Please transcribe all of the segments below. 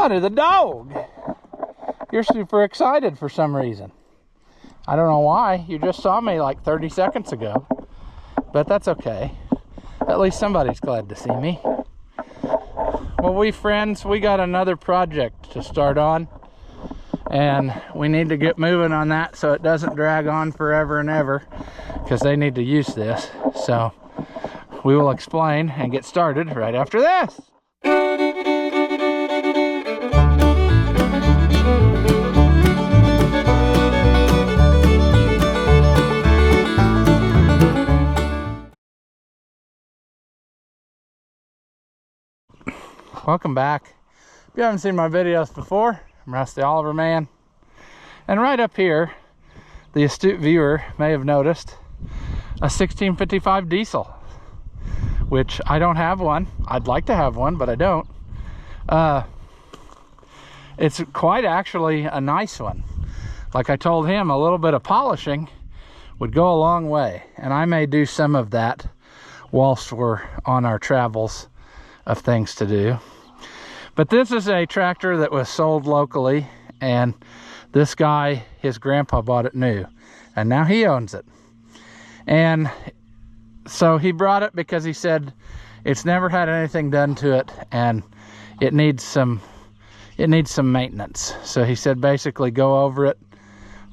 Buddy the dog. You're super excited for some reason. I don't know why. You just saw me like 30 seconds ago. But that's okay. At least somebody's glad to see me. Well, we friends, we got another project to start on. And we need to get moving on that so it doesn't drag on forever and ever. Because they need to use this. So we will explain and get started right after this. Welcome back. If you haven't seen my videos before, I'm Rusty Oliver Man. And right up here, the astute viewer may have noticed a 1655 diesel, which I don't have one. I'd like to have one, but I don't. It's quite actually a nice one. Like I told him, a little bit of polishing would go a long way. And I may do some of that whilst we're on our travels of things to do. But this is a tractor that was sold locally, and this guy, his grandpa bought it new, and now he owns it. And so he brought it because he said it's never had anything done to it, and it needs some maintenance. So he said basically go over it,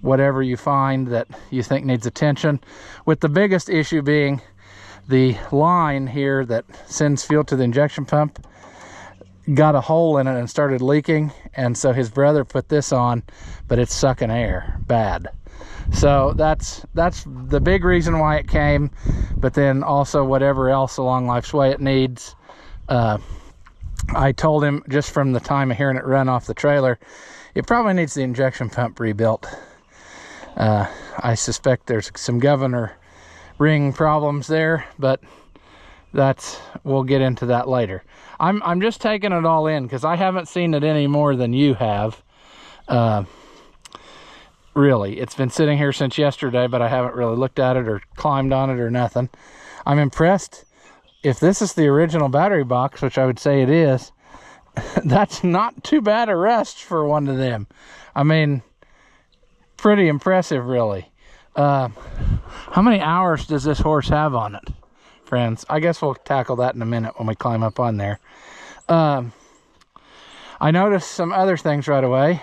whatever you find that you think needs attention, with the biggest issue being the line here that sends fuel to the injection pump got a hole in it and started leaking, and so his brother put this on, but it's sucking air bad. So that's the big reason why it came. But then also whatever else along life's way it needs. I told him just from the time of hearing it run off the trailer, it probably needs the injection pump rebuilt. I suspect there's some governor ring problems there, but we'll get into that later. I'm just taking it all in because I haven't seen it any more than you have. Really, it's been sitting here since yesterday, but I haven't really looked at it or climbed on it or nothing. I'm impressed. If this is the original battery box, which I would say it is, that's not too bad a rest for one of them. I mean, pretty impressive, really. How many hours does this horse have on it, friends? I guess we'll tackle that in a minute when we climb up on there. I noticed some other things right away.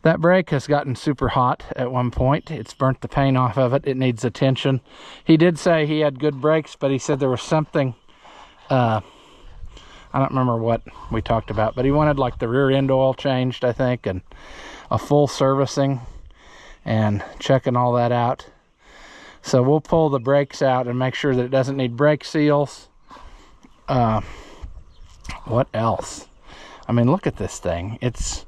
That brake has gotten super hot at one point. It's burnt the paint off of it. It needs attention. He did say he had good brakes, but he said there was something, I don't remember what we talked about, but he wanted like the rear end oil changed, I think, and a full servicing and checking all that out. So we'll pull the brakes out and make sure that it doesn't need brake seals. What else? I mean, look at this thing. It's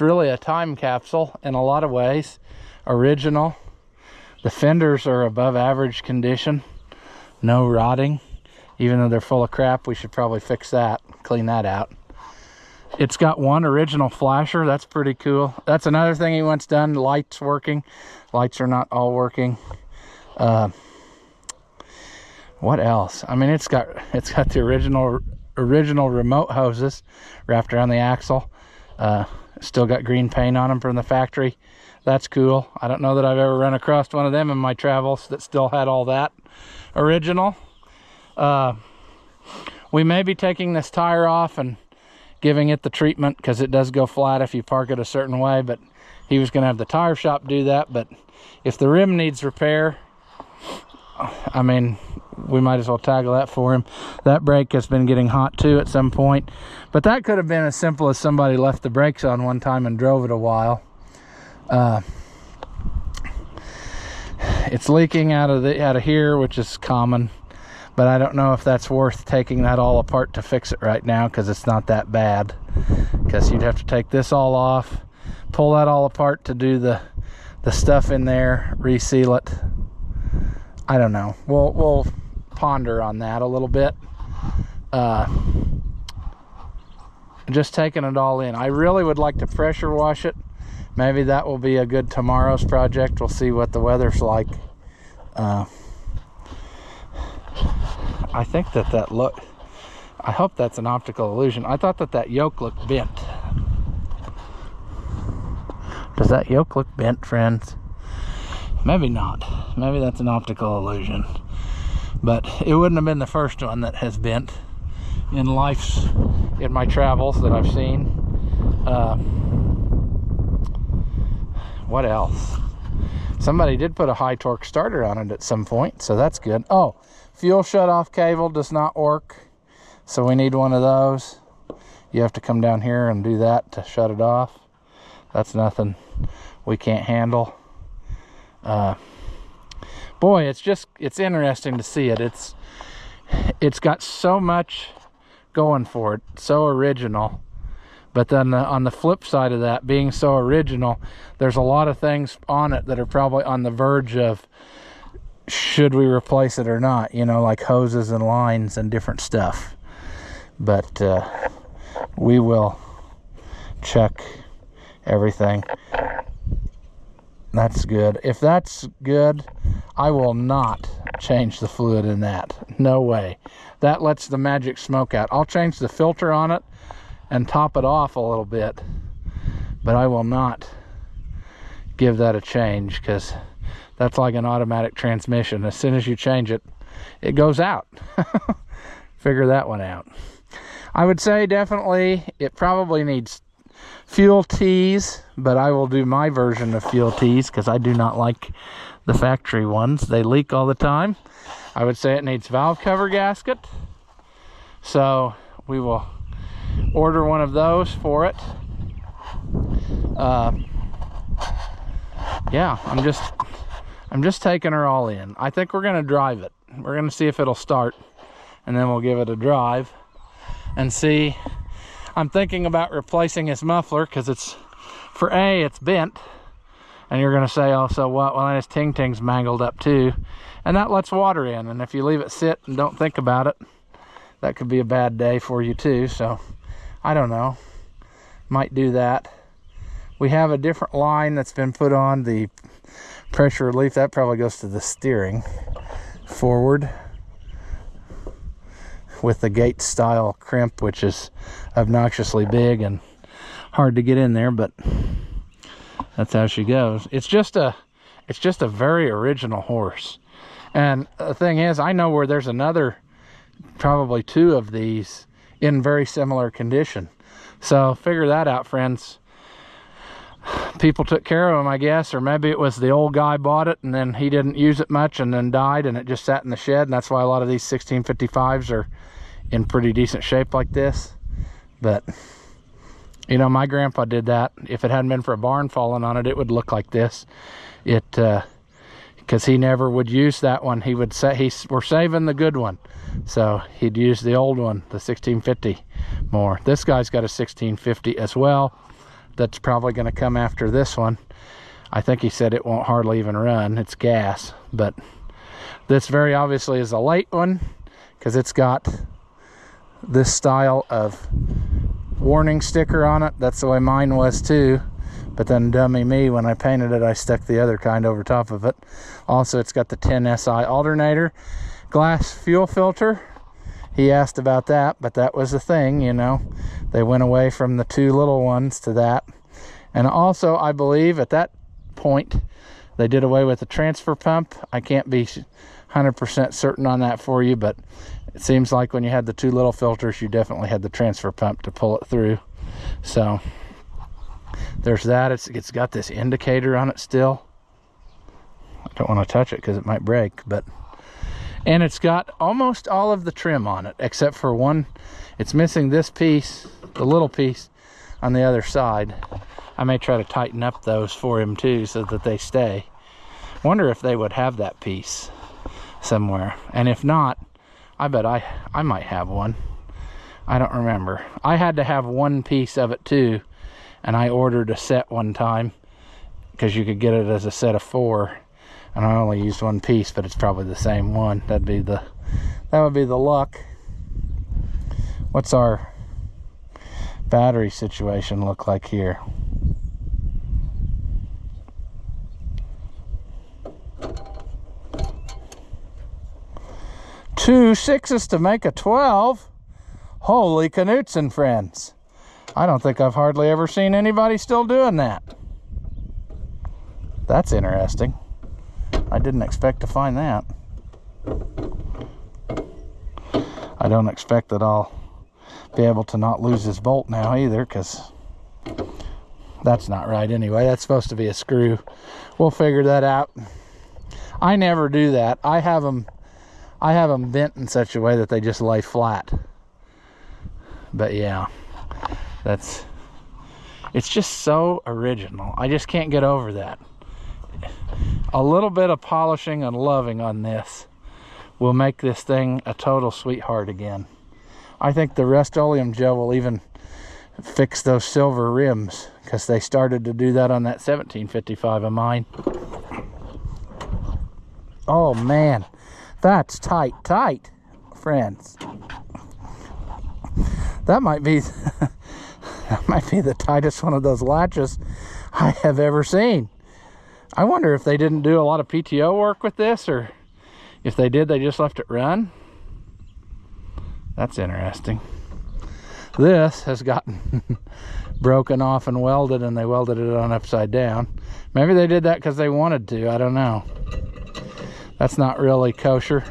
really a time capsule in a lot of ways. Original. The fenders are above average condition. No rotting. Even though they're full of crap, we should probably fix that, clean that out. It's got one original flasher. That's pretty cool. That's another thing he wants done. Lights working. Lights are not all working. What else? I mean, it's got the original remote hoses wrapped around the axle. Still got green paint on them from the factory. That's cool. I don't know that I've ever run across one of them in my travels that still had all that original. We may be taking this tire off and giving it the treatment because it does go flat if you park it a certain way, but he was going to have the tire shop do that. But if the rim needs repair, I mean, we might as well tackle that for him. That brake has been getting hot too at some point, but that could have been as simple as somebody left the brakes on one time and drove it a while. It's leaking out of here, which is common, but I don't know if that's worth taking that all apart to fix it right now, because it's not that bad. Because you'd have to take this all off, pull that all apart to do the stuff in there, reseal it. I don't know. We'll ponder on that a little bit. Just taking it all in. I really would like to pressure wash it. Maybe that will be a good tomorrow's project. We'll see what the weather's like. I think that look, I hope that's an optical illusion. I thought that yoke looked bent. Does that yoke look bent, friends? Maybe not. Maybe that's an optical illusion. But it wouldn't have been the first one that has bent in my travels that I've seen. What else? Somebody did put a high torque starter on it at some point, so that's good. Oh, fuel shutoff cable does not work, so we need one of those. You have to come down here and do that to shut it off. That's nothing we can't handle. Boy, it's interesting to see it. It's got so much going for it, so original. But then on the flip side of that, being so original, there's a lot of things on it that are probably on the verge of, should we replace it or not? You know, like hoses and lines and different stuff. But we will check everything. That's good. If that's good, I will not change the fluid in that. No way. That lets the magic smoke out. I'll change the filter on it and top it off a little bit, but I will not give that a change, because that's like an automatic transmission. As soon as you change it, it goes out. Figure that one out. I would say definitely it probably needs fuel tees, but I will do my version of fuel tees because I do not like the factory ones. They leak all the time. I would say it needs valve cover gasket, so we will order one of those for it. Yeah, I'm just taking her all in. I think we're gonna drive it. We're gonna see if it'll start, and then we'll give it a drive and see. I'm thinking about replacing his muffler because it's bent, and you're gonna say, oh, so what? Well, his ting-ting's mangled up too, and that lets water in, and if you leave it sit and don't think about it, that could be a bad day for you too. So I don't know, might do that. We have a different line that's been put on the pressure relief. That probably goes to the steering forward with the gate style crimp, which is obnoxiously big and hard to get in there, but that's how she goes. It's just a very original horse. And the thing is, I know where there's another, probably two of these in very similar condition. So figure that out, friends. People took care of them, I guess, or maybe it was the old guy bought it and then he didn't use it much and then died and it just sat in the shed, and that's why a lot of these 1655s are in pretty decent shape like this. But you know, my grandpa did that. If it hadn't been for a barn falling on it, it would look like this. Because he never would use that one. He would say, we're saving the good one, so he'd use the old one, the 1650 more. This guy's got a 1650 as well. That's probably going to come after this one. I think he said it won't hardly even run. It's gas, but this very obviously is a late one because it's got this style of warning sticker on it. That's the way mine was too, but then dummy me, when I painted it, I stuck the other kind over top of it. Also, it's got the 10 SI alternator, glass fuel filter. He asked about that, but that was the thing, you know. They went away from the two little ones to that. And also, I believe at that point, they did away with the transfer pump. I can't be 100% certain on that for you, but it seems like when you had the two little filters, you definitely had the transfer pump to pull it through. So there's that. It's got this indicator on it still. I don't want to touch it because it might break, but and it's got almost all of the trim on it except for one. It's missing this piece, the little piece on the other side. I may try to tighten up those for him too so that they stay. Wonder if they would have that piece somewhere, and if not, I bet I might have one. I don't remember. I had to have one piece of it too, and I ordered a set one time because you could get it as a set of 4, and I only used one piece, but it's probably the same one. That would be the luck. What's our battery situation look like here? Two 6s to make a 12. Holy Knutson, friends. I don't think I've hardly ever seen anybody still doing that. That's interesting. I didn't expect to find that. I don't expect that I'll be able to not lose this bolt now either, because that's not right anyway. That's supposed to be a screw. We'll figure that out. I never do that. I have them bent in such a way that they just lay flat. But yeah, it's just so original. I just can't get over that. A little bit of polishing and loving on this will make this thing a total sweetheart again. I think the Rust-Oleum gel will even fix those silver rims, because they started to do that on that 1755 of mine. Oh man, that's tight, friends. That might be the tightest one of those latches I have ever seen. I wonder if they didn't do a lot of PTO work with this, or if they did, they just left it run. That's interesting. This has gotten broken off and welded, and they welded it on upside down. Maybe they did that because they wanted to. I don't know. That's not really kosher.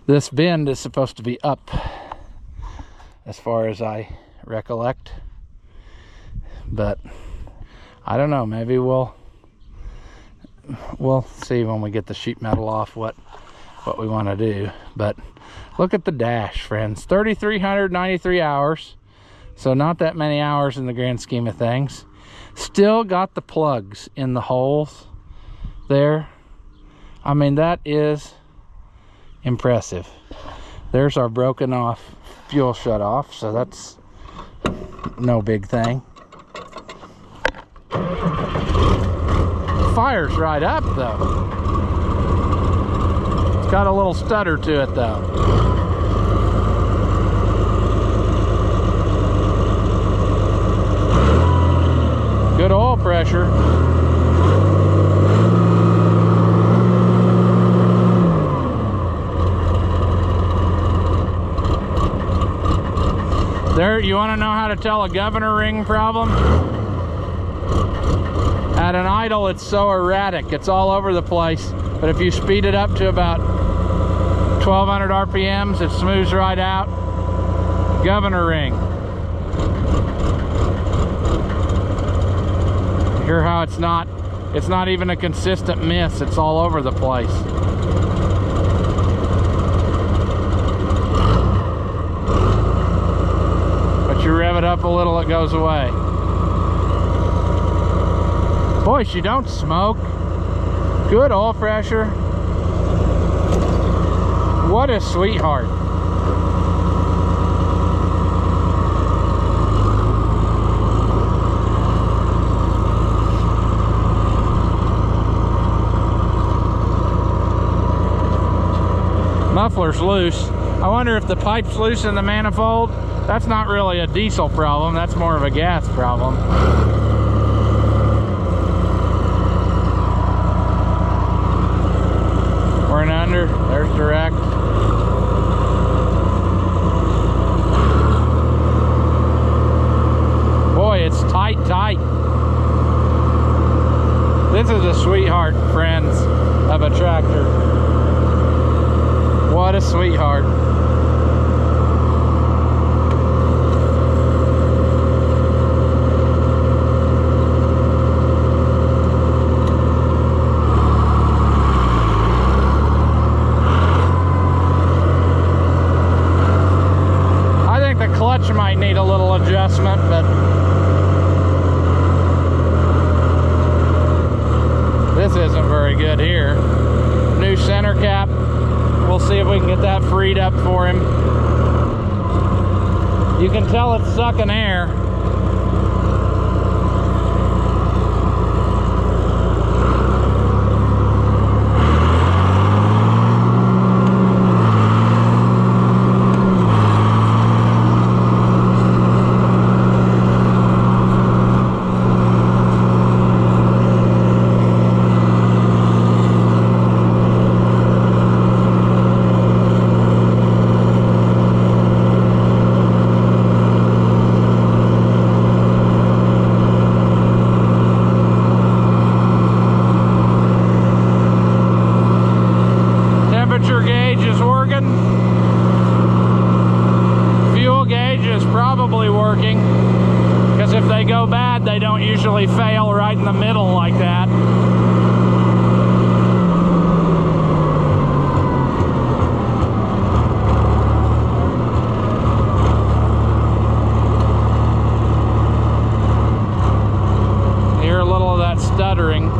This bend is supposed to be up, as far as I recollect. But I don't know. Maybe we'll see when we get the sheet metal off what we want to do. But look at the dash, friends. 3,393 hours. So not that many hours in the grand scheme of things. Still got the plugs in the holes there. I mean, that is impressive. There's our broken off fuel shut off, so that's no big thing. Fires right up though. It's got a little stutter to it though. Good oil pressure. There, you want to know how to tell a governor ring problem? At an idle, it's so erratic, it's all over the place. But if you speed it up to about 1,200 RPMs, it smooths right out. Governor ring. Hear how it's not even a consistent miss, it's all over the place. But you rev it up a little, it goes away. Boy, she don't smoke. Good oil pressure. What a sweetheart. Muffler's loose. I wonder if the pipe's loose in the manifold. That's not really a diesel problem, that's more of a gas problem. We're in under, there's direct. Boy, it's tight. This is a sweetheart, friends, of a tractor. What a sweetheart. Clutch might need a little adjustment, but this isn't very good here. New center cap. We'll see if we can get that freed up for him. You can tell it's sucking air. go bad, they don't usually fail right in the middle like that. Hear a little of that stuttering.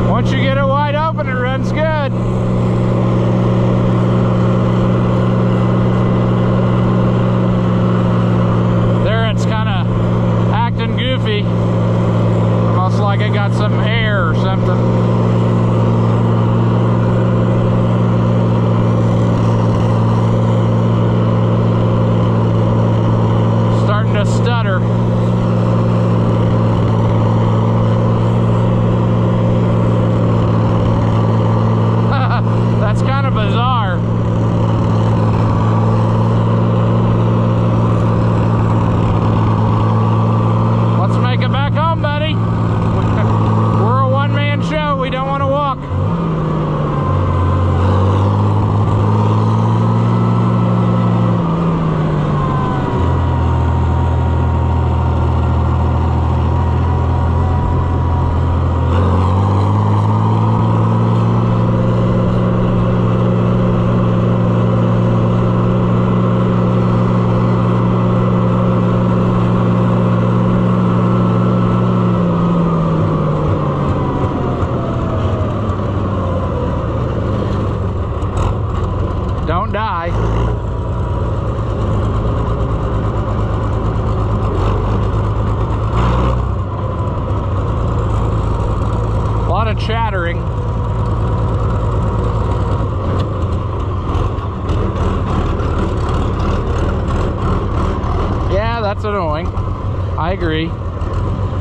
Once you get it wide open, it runs good. There it's kind of acting goofy. Almost like it got some air or something. Starting to stutter. That's kind of bizarre. Let's make it back home, buddy. We're a one-man show. We don't want to walk. Don't die. A lot of chattering. Yeah, that's annoying. I agree.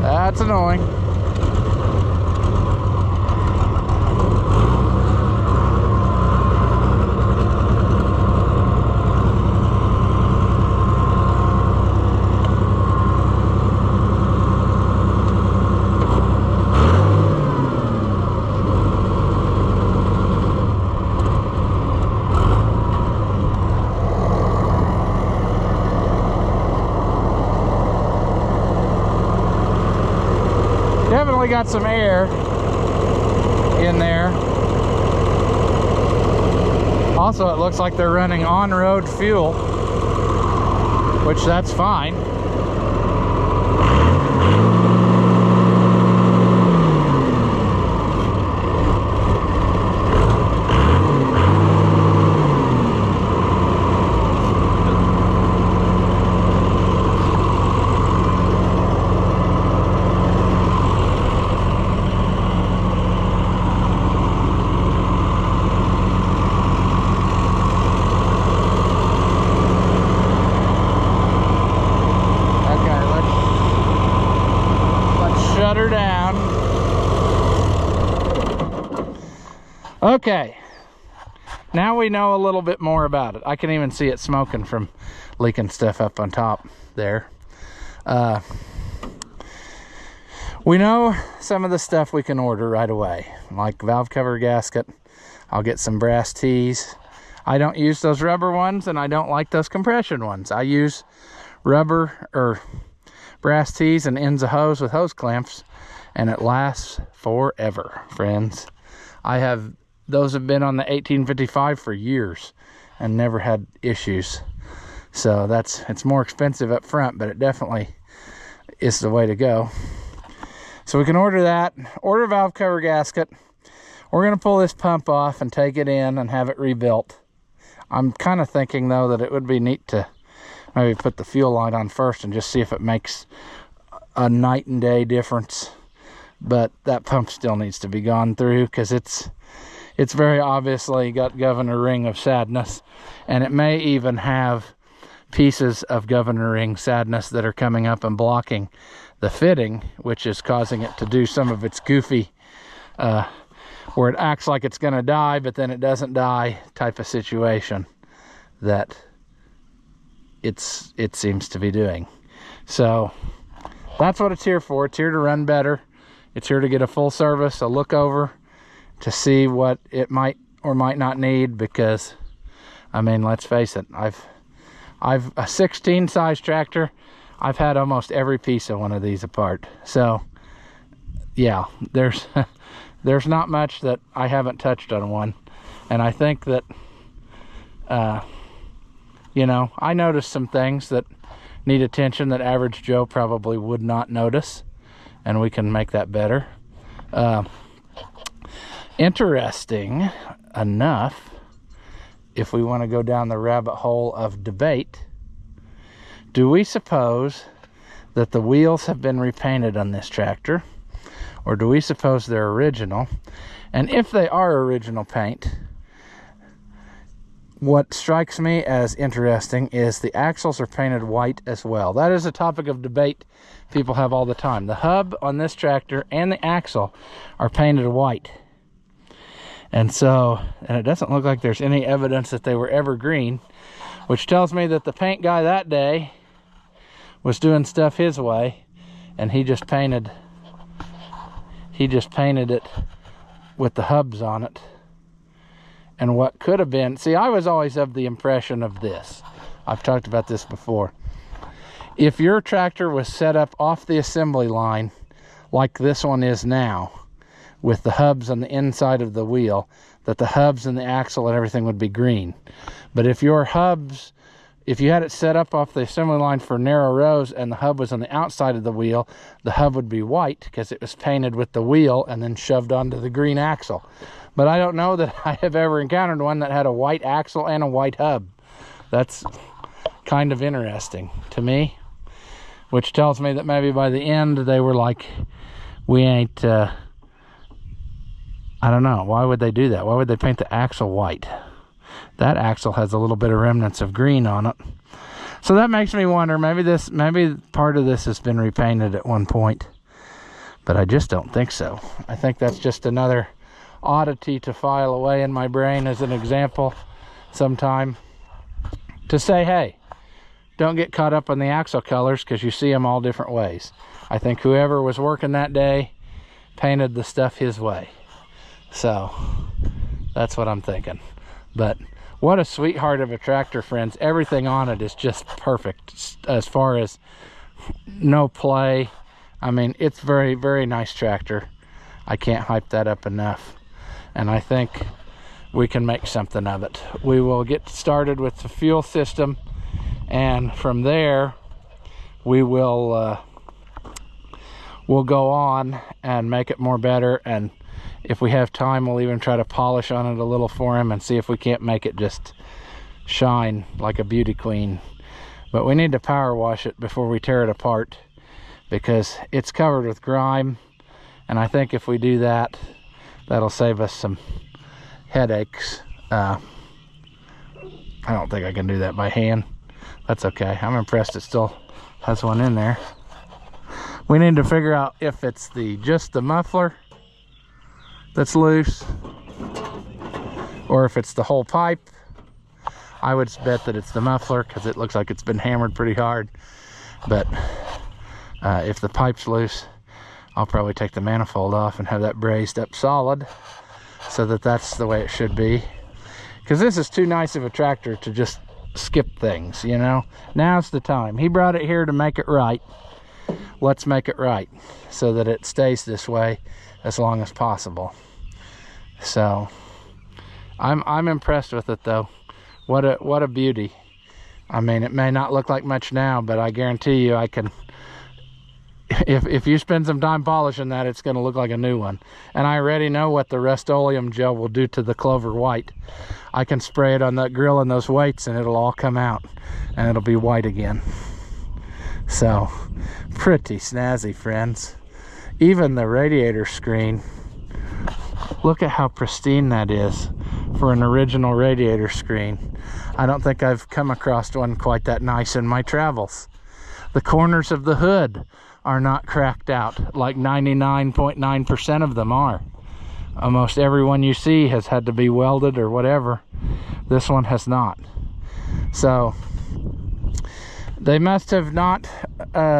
That's annoying. Definitely got some air in there. Also, it looks like they're running on-road fuel, which that's fine. Shut her down. Okay, now we know a little bit more about it. I can even see it smoking from leaking stuff up on top there. We know some of the stuff we can order right away, like valve cover gasket. I'll get some brass tees. I don't use those rubber ones, and I don't like those compression ones. I use rubber or brass tees and ends of hose with hose clamps, and it lasts forever, friends. Those have been on the 1855 for years and never had issues. So it's more expensive up front, but it definitely is the way to go. So we can order that, order a valve cover gasket. We're gonna pull this pump off and take it in and have it rebuilt. I'm kind of thinking though that it would be neat to maybe put the fuel line on first and just see if it makes a night and day difference. But that pump still needs to be gone through, because it's very obviously got governor ring of sadness, and it may even have pieces of governor ring sadness that are coming up and blocking the fitting, which is causing it to do some of its goofy, where it acts like it's going to die, but then it doesn't die type of situation that it seems to be doing. So that's what it's here for. It's here to run better. It's here to get a full service, a look over, to see what it might or might not need, because I mean, let's face it, I've a 16 size tractor. I've had almost every piece of one of these apart. So yeah, there's not much that I haven't touched on one. And I think that you know, I noticed some things that need attention that average Joe probably would not notice, and we can make that better. Interesting enough, if we want to go down the rabbit hole of debate, do we suppose that the wheels have been repainted on this tractor, or do we suppose they're original? And if they are original paint, what strikes me as interesting is the axles are painted white as well. That is a topic of debate people have all the time. The hub on this tractor and the axle are painted white. And it doesn't look like there's any evidence that they were ever green, which tells me that the paint guy that day was doing stuff his way, and he just painted it with the hubs on it. And what could have been, see, I was always of the impression of this. I've talked about this before. If your tractor was set up off the assembly line like this one is now, with the hubs on the inside of the wheel, that the hubs and the axle and everything would be green. But if your hubs, if you had it set up off the assembly line for narrow rows and the hub was on the outside of the wheel, the hub would be white because it was painted with the wheel and then shoved onto the green axle. But I don't know that I have ever encountered one that had a white axle and a white hub. That's kind of interesting to me, which tells me that maybe by the end they were like, we ain't, I don't know, why would they do that? Why would they paint the axle white? That axle has a little bit of remnants of green on it. So that makes me wonder, maybe part of this has been repainted at one point, but I just don't think so. I think that's just another oddity to file away in my brain as an example sometime, to say, hey, don't get caught up on the axle colors because you see them all different ways. I think whoever was working that day painted the stuff his way. So that's what I'm thinking. But what a sweetheart of a tractor, friends. Everything on it is just perfect as far as no play. I mean, it's very, very nice tractor. I can't hype that up enough. And I think we can make something of it. We will get started with the fuel system, and from there we will we'll go on and make it more better. And if we have time, we'll even try to polish on it a little for him and see if we can't make it just shine like a beauty queen. But we need to power wash it before we tear it apart, because it's covered with grime, and I think if we do that, that'll save us some headaches. I don't think I can do that by hand. That's okay. I'm impressed it still has one in there. We need to figure out if it's just the muffler that's loose, or if it's the whole pipe. I would bet that it's the muffler because it looks like it's been hammered pretty hard. But if the pipe's loose, I'll probably take the manifold off and have that brazed up solid, so that that's the way it should be. Because this is too nice of a tractor to just skip things, you know. Now's the time. He brought it here to make it right. Let's make it right so that it stays this way as long as possible. So I'm impressed with it though. What a beauty. I mean, it may not look like much now, but I guarantee you I can, if you spend some time polishing that, it's going to look like a new one. And I already know what the Rust-Oleum gel will do to the Clover white. I can spray it on that grill and those weights and it'll all come out and it'll be white again. So pretty snazzy, friends. Even the radiator screen, look at how pristine that is for an original radiator screen. I don't think I've come across one quite that nice in my travels. The corners of the hood are not cracked out, like 99.9% of them are. Almost everyone you see has had to be welded or whatever. This one has not. So they must have not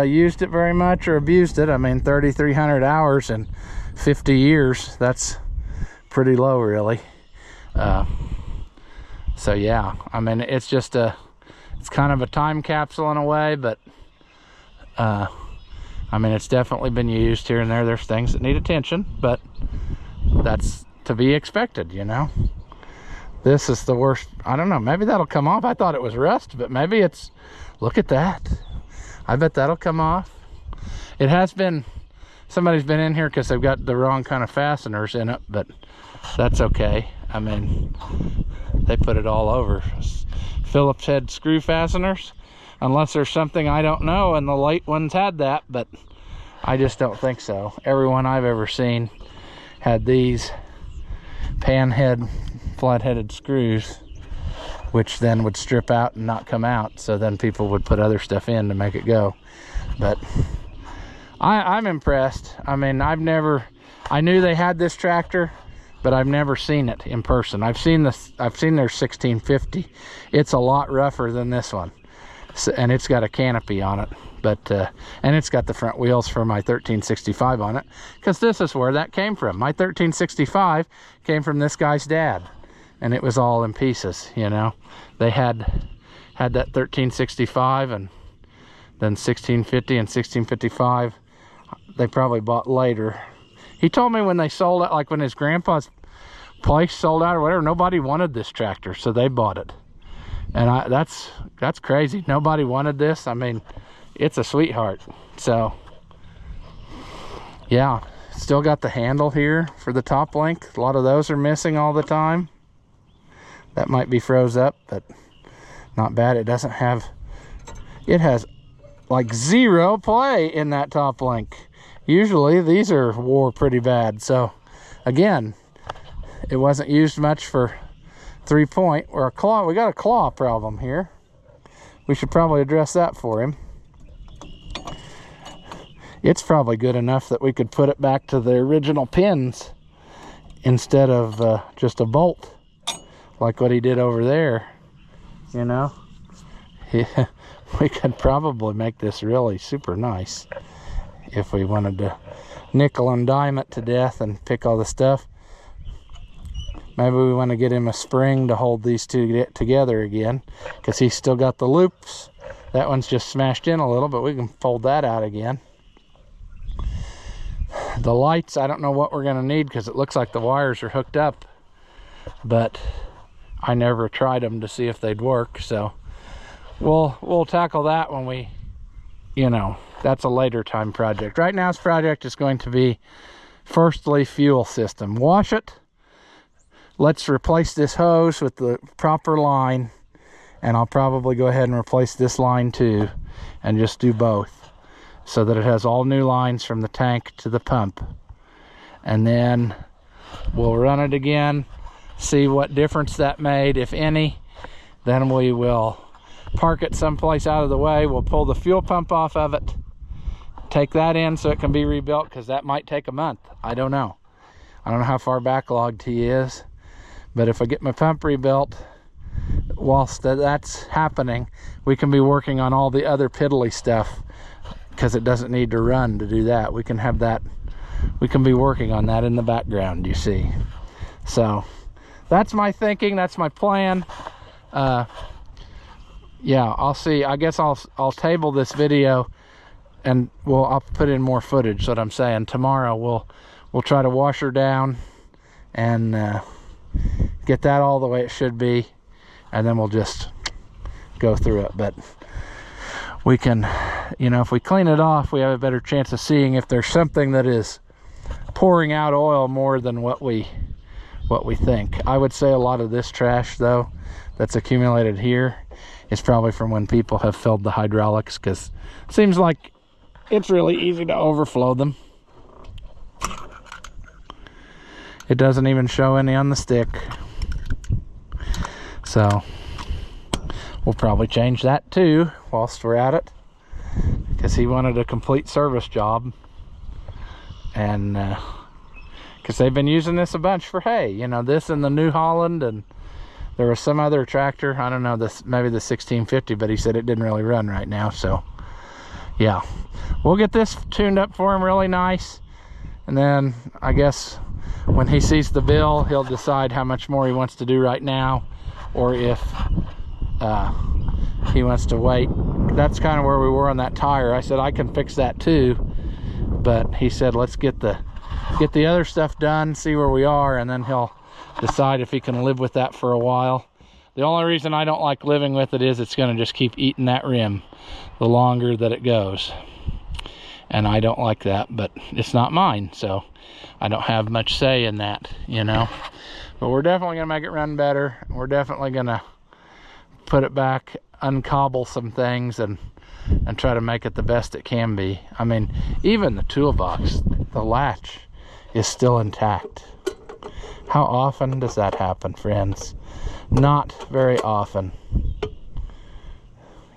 used it very much or abused it. I mean, 3,300 hours in 50 years, that's pretty low, really. So yeah, I mean, it's just it's kind of a time capsule in a way, but I mean, it's definitely been used here and there. There's things that need attention, but that's to be expected, you know. This is the worst. I don't know, maybe that'll come off. I thought it was rust, but maybe it's, look at that. I bet that'll come off. It has been, somebody's been in here because they've got the wrong kind of fasteners in it, but that's okay. I mean, they put it all over. Phillips head screw fasteners, unless there's something I don't know and the late ones had that, but I just don't think so. Everyone I've ever seen had these pan head flat-headed screws, which then would strip out and not come out, so then people would put other stuff in to make it go. But I'm impressed. I mean, I knew they had this tractor, but I've never seen it in person. I've seen their 1650. It's a lot rougher than this one, so, and it's got a canopy on it, but and it's got the front wheels for my 1365 on it, because this is where that came from. My 1365 came from this guy's dad, and it was all in pieces, you know. They had that 1365, and then 1650 and 1655 they probably bought later. He told me when they sold it, like when his grandpa's place sold out or whatever, nobody wanted this tractor, so they bought it. And that's crazy. Nobody wanted this. I mean, it's a sweetheart. So yeah, still got the handle here for the top link. A lot of those are missing all the time. That might be froze up, but not bad. It doesn't have, it has like zero play in that top link. Usually these are wore pretty bad. So again, it wasn't used much for 3-point or a claw. We got a claw problem here. We should probably address that for him. It's probably good enough that we could put it back to the original pins instead of just a bolt like what he did over there, you know. Yeah, we could probably make this really super nice if we wanted to nickel and dime it to death and pick all the stuff. Maybe we want to get him a spring to hold these two together again, because he's still got the loops. That one's just smashed in a little, but we can fold that out again. The lights, I don't know what we're going to need, because it looks like the wires are hooked up, but I never tried them to see if they'd work. So we'll tackle that when we, you know, that's a later time project. Right now, this project is going to be firstly fuel system. Wash it. Let's replace this hose with the proper line, and I'll probably go ahead and replace this line too, and just do both, so that it has all new lines from the tank to the pump. And then we'll run it again, see what difference that made, if any. Then we will park it someplace out of the way. We'll pull the fuel pump off of it, take that in so it can be rebuilt, because that might take a month. I don't know how far backlogged he is, but if I get my pump rebuilt whilst that's happening, we can be working on all the other piddly stuff, because it doesn't need to run to do that. We can have that, we can be working on that in the background, you see. So that's my thinking, that's my plan. Yeah, I'll see. I guess I'll table this video, and I'll put in more footage. Is what I'm saying. Tomorrow we'll try to wash her down and get that all the way it should be, and then we'll just go through it. But we can, you know, if we clean it off, we have a better chance of seeing if there's something that is pouring out oil more than what we think. I would say a lot of this trash, though, that's accumulated here is probably from when people have filled the hydraulics, because it seems like it's really easy to overflow them. It doesn't even show any on the stick. So we'll probably change that too whilst we're at it, because he wanted a complete service job. And because they've been using this a bunch for hay, you know, this and the New Holland, and there was some other tractor, I don't know, this maybe the 1650, but he said it didn't really run right now. So yeah, we'll get this tuned up for him really nice, and then I guess when he sees the bill, he'll decide how much more he wants to do right now, or if he wants to wait. That's kind of where we were on that tire. I said I can fix that too, but he said let's get the other stuff done, see where we are, and then he'll decide if he can live with that for a while. The only reason I don't like living with it is it's going to just keep eating that rim the longer that it goes, and I don't like that, but it's not mine, so I don't have much say in that, you know. But we're definitely going to make it run better. We're definitely going to put it back, uncobble some things, and try to make it the best it can be. I mean, even the toolbox, the latch is still intact. How often does that happen, friends? Not very often.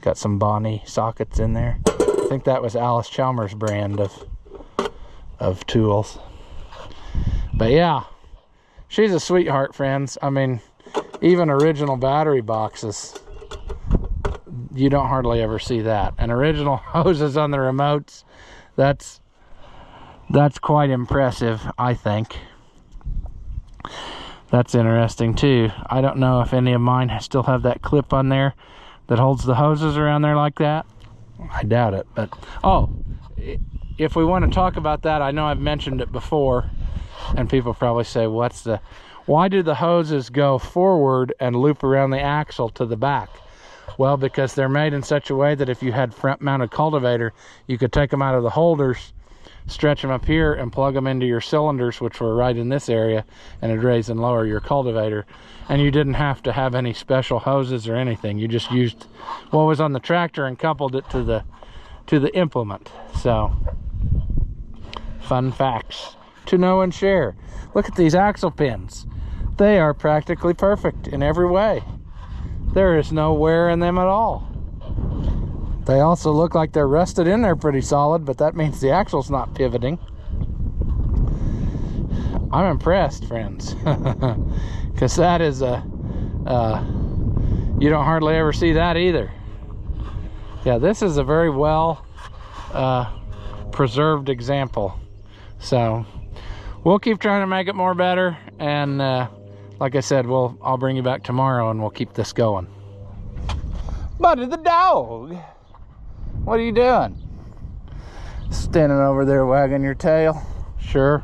Got some Bonnie sockets in there. I think that was Alice Chalmers' brand of tools. But yeah, she's a sweetheart, friends. I mean, even original battery boxes, you don't hardly ever see that. And original hoses on the remotes, that's quite impressive, I think. That's interesting too. I don't know if any of mine still have that clip on there that holds the hoses around there like that. I doubt it, but oh, if we want to talk about that, I know I've mentioned it before, and people probably say, why do the hoses go forward and loop around the axle to the back? Well, because they're made in such a way that if you had front mounted cultivator, you could take them out of the holders, stretch them up here, and plug them into your cylinders, which were right in this area, and it'd raise and lower your cultivator. And you didn't have to have any special hoses or anything. You just used what was on the tractor and coupled it to the implement. So, fun facts to know and share. Look at these axle pins. They are practically perfect in every way. There is no wear in them at all. They also look like they're rusted in there pretty solid, but that means the axle's not pivoting. I'm impressed, friends, because that is you don't hardly ever see that either. Yeah, this is a very well preserved example. So we'll keep trying to make it more better, and like I said, I'll bring you back tomorrow and we'll keep this going. Buddy the dog, what are you doing? Standing over there wagging your tail? Sure.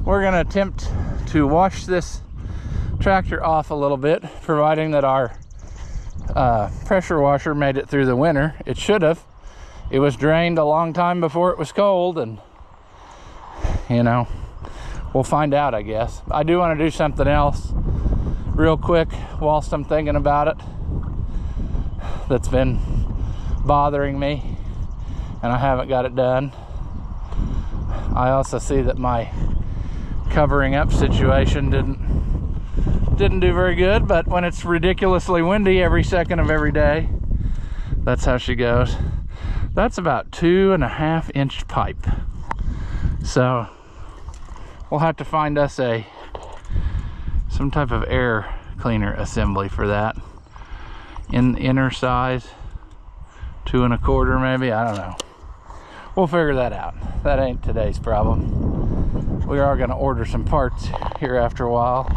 We're gonna attempt to wash this tractor off a little bit, providing that our pressure washer made it through the winter. It should have. It was drained a long time before it was cold, and you know, we'll find out, I guess. I do want to do something else real quick whilst I'm thinking about it that's been bothering me, and I haven't got it done. I also see that my covering up situation didn't do very good, but when it's ridiculously windy every second of every day, that's how she goes. That's about 2.5 inch pipe. So we'll have to find us some type of air cleaner assembly for that. In the inner size, 2 1/4 maybe, I don't know. We'll figure that out. That ain't today's problem. We are gonna order some parts here after a while.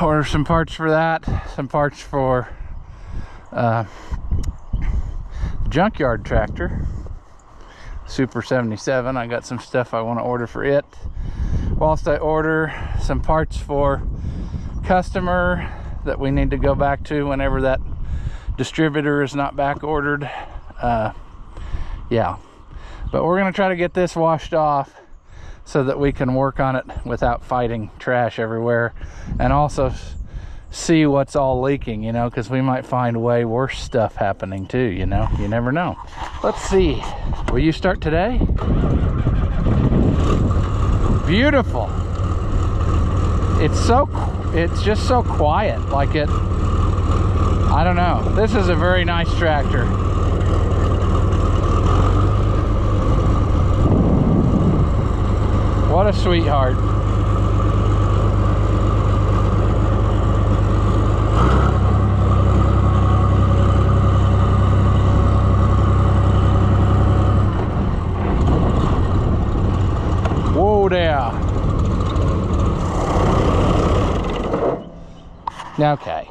Order some parts for that, some parts for junkyard tractor, Super 77. I got some stuff I want to order for it. Whilst I order some parts for customer that we need to go back to whenever that distributor is not back ordered. Yeah, but we're gonna try to get this washed off so that we can work on it without fighting trash everywhere, and also see what's all leaking, you know, because we might find way worse stuff happening too, you know. You never know. Let's see, will you start today? Beautiful. It's just so quiet, like it, I don't know. This is a very nice tractor. What a sweetheart. Whoa there. Okay.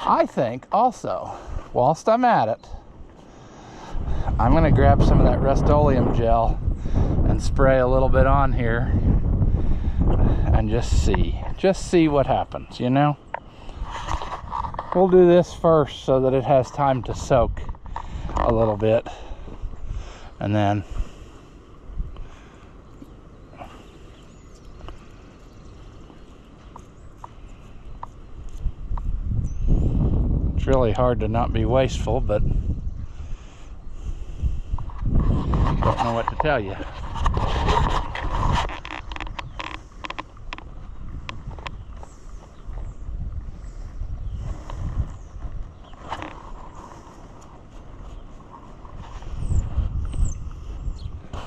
I think also, whilst I'm at it, I'm going to grab some of that Rust-Oleum gel and spray a little bit on here and just see what happens, you know. We'll do this first so that it has time to soak a little bit, and then it's really hard to not be wasteful, but don't know what to tell you.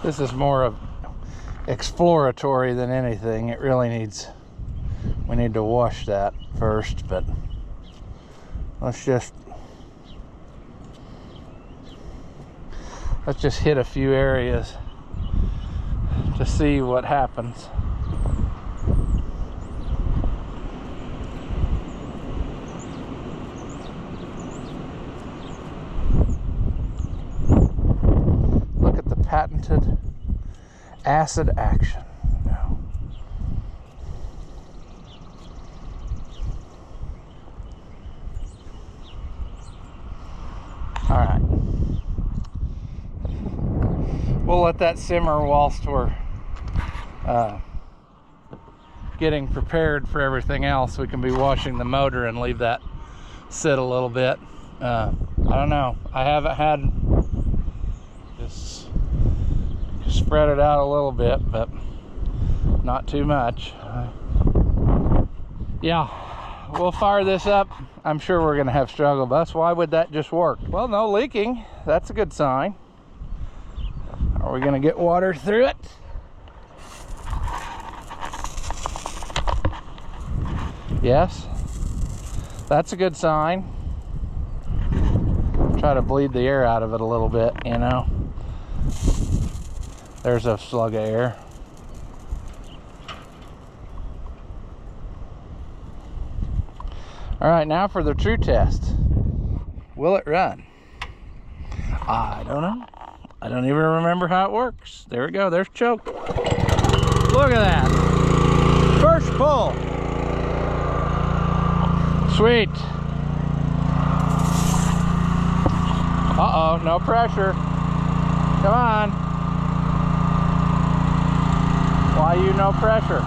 This is more of exploratory than anything. It really needs, we need to wash that first, but let's just hit a few areas to see what happens. Look at the patented acid action. No. All right. We'll let that simmer whilst we're getting prepared for everything else. We can be washing the motor and leave that sit a little bit. I don't know. I haven't had, just spread it out a little bit, but not too much. Yeah, we'll fire this up. I'm sure we're gonna have struggle bus. Why would that just work? Well, no leaking. That's a good sign. Are we gonna get water through it? Yes, that's a good sign. Try to bleed the air out of it a little bit, you know. There's a slug of air. All right, now for the true test. Will it run? I don't know. I don't even remember how it works. There we go, there's choke. Look at that. First pull. Sweet. Uh-oh, no pressure. Come on. Why you no pressure?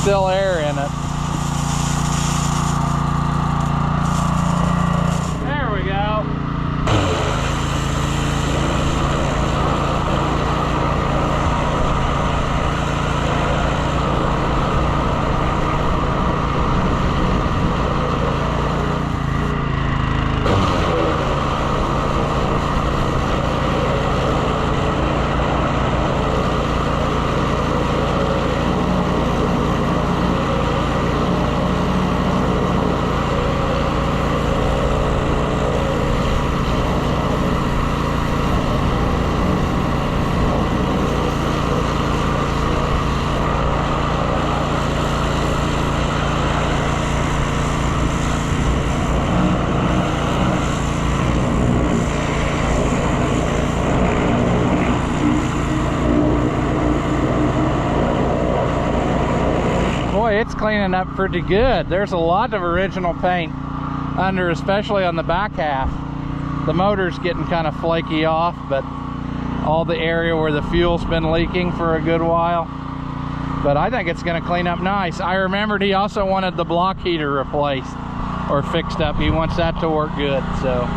Still air in it. There we go. Boy, it's cleaning up pretty good. There's a lot of original paint under, especially on the back half. The motor's getting kind of flaky off, but all the area where the fuel's been leaking for a good while. But I think it's going to clean up nice. I remembered he also wanted the block heater replaced or fixed up. He wants that to work good, so.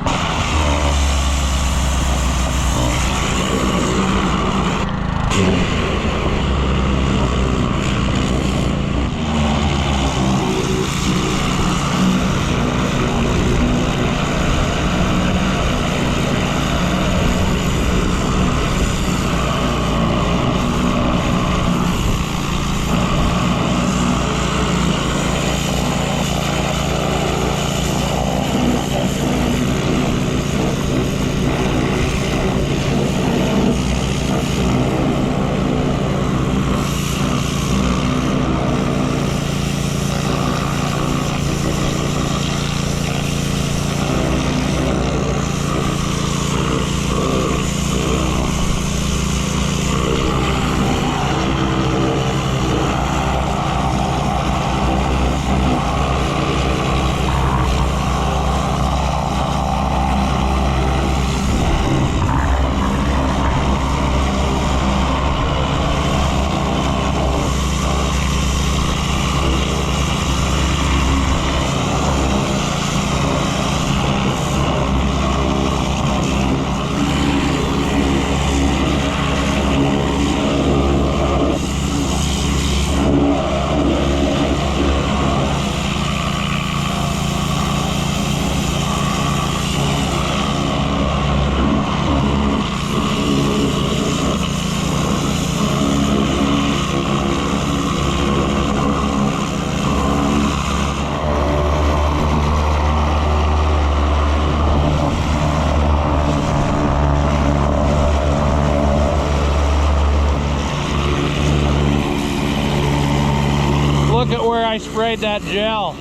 sprayed that gel,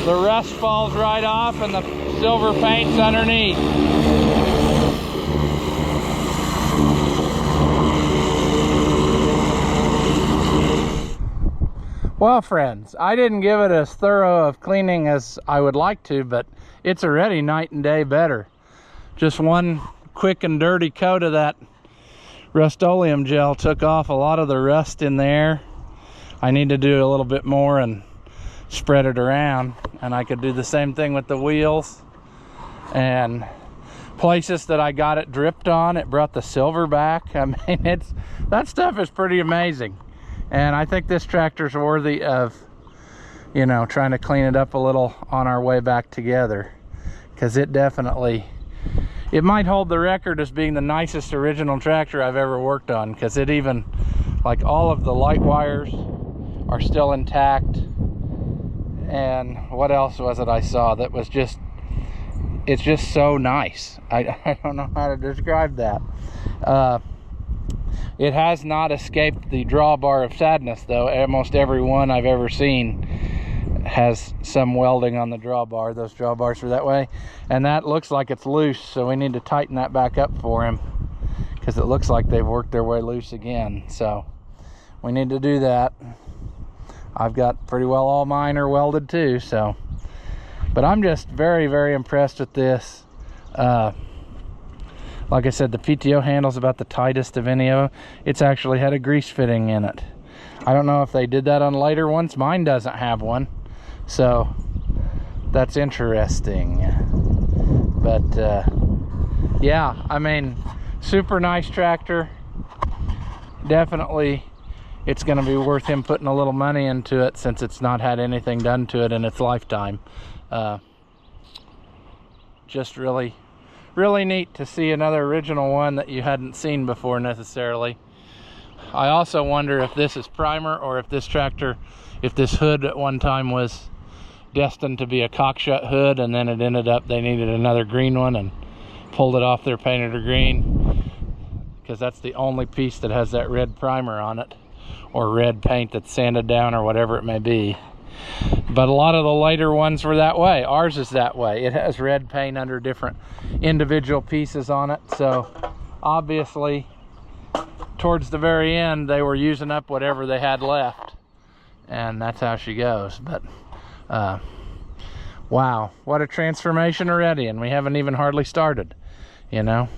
the rust falls right off and the silver paint's underneath. Well, friends, I didn't give it as thorough of cleaning as I would like to, but it's already night and day better. Just one quick and dirty coat of that Rust-Oleum gel took off a lot of the rust in there. I need to do a little bit more and spread it around, and I could do the same thing with the wheels. And places that I got it dripped on, it brought the silver back. I mean, that stuff is pretty amazing. And I think this tractor's worthy of, you know, trying to clean it up a little on our way back together, because it definitely, it might hold the record as being the nicest original tractor I've ever worked on, because it even, like, all of the light wires are still intact. And what else was it I saw that was just, it's just so nice. I don't know how to describe that. It has not escaped the drawbar of sadness, though. Almost every one I've ever seen has some welding on the drawbar. Those drawbars are that way. And that looks like it's loose, so we need to tighten that back up for him, because it looks like they've worked their way loose again. So we need to do that. I've got pretty well all mine are welded too, so. But I'm just very, very impressed with this. Like I said, the PTO handle's about the tightest of any of them. It's actually had a grease fitting in it. I don't know if they did that on later ones. Mine doesn't have one, so that's interesting. But yeah, I mean, super nice tractor. Definitely, it's going to be worth him putting a little money into it, since it's not had anything done to it in its lifetime. Just really neat to see another original one that you hadn't seen before necessarily. I also wonder if this is primer, or if this tractor, if this hood at one time was destined to be a cockshut hood, and then it ended up they needed another green one and pulled it off there, painted her green, because that's the only piece that has that red primer on it, or red paint that's sanded down, or whatever it may be. But a lot of the later ones were that way. Ours is that way. It has red paint under different individual pieces on it. So obviously towards the very end they were using up whatever they had left, and that's how she goes. But wow, what a transformation already, and we haven't even hardly started. You know,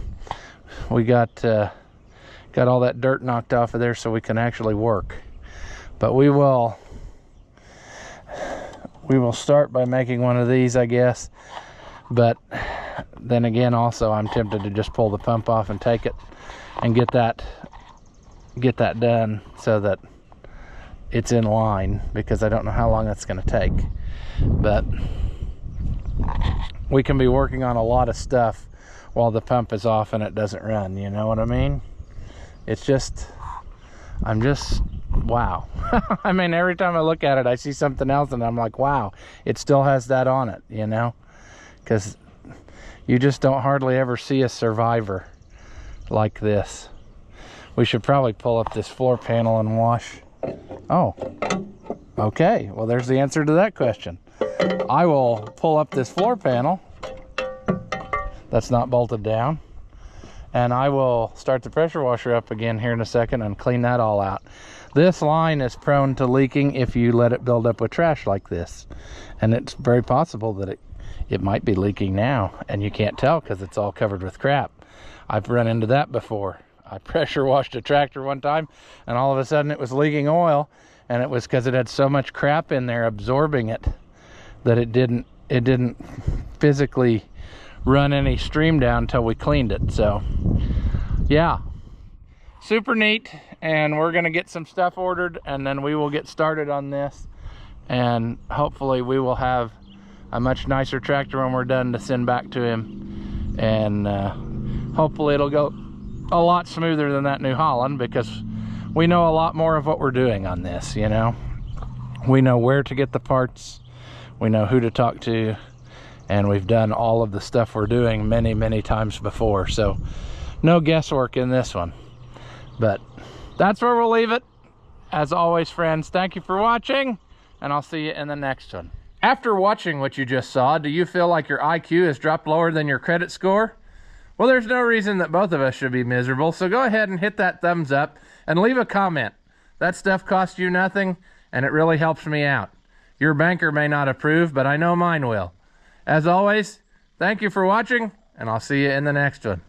we got all that dirt knocked off of there so we can actually work. But we will start by making one of these, I guess. But then again, also I'm tempted to just pull the pump off and take it and get that done, so that it's in line, because I don't know how long that's going to take. But we can be working on a lot of stuff while the pump is off and it doesn't run, you know what I mean? It's just, I'm just, wow. I mean, every time I look at it, I see something else and I'm like, wow, it still has that on it, you know? Because you just don't hardly ever see a survivor like this. We should probably pull up this floor panel and wash. Oh, okay. Well, there's the answer to that question. I will pull up this floor panel that's not bolted down, and I will start the pressure washer up again here in a second and clean that all out. This line is prone to leaking if you let it build up with trash like this, and it's very possible that it might be leaking now, and you can't tell because it's all covered with crap. I've run into that before. I pressure washed a tractor one time, and all of a sudden it was leaking oil, and it was because it had so much crap in there absorbing it that it didn't physically run any stream down until we cleaned it. So yeah, super neat. And we're gonna get some stuff ordered, and then we will get started on this, and hopefully we will have a much nicer tractor when we're done to send back to him. And hopefully it'll go a lot smoother than that New Holland, because we know a lot more of what we're doing on this, you know. We know where to get the parts, we know who to talk to, and we've done all of the stuff we're doing many times before. So no guesswork in this one. But that's where we'll leave it. As always, friends, thank you for watching. and I'll see you in the next one. After watching what you just saw, do you feel like your IQ has dropped lower than your credit score? Well, there's no reason that both of us should be miserable, so go ahead and hit that thumbs up and leave a comment. That stuff costs you nothing, and it really helps me out. Your banker may not approve, but I know mine will. As always, thank you for watching, and I'll see you in the next one.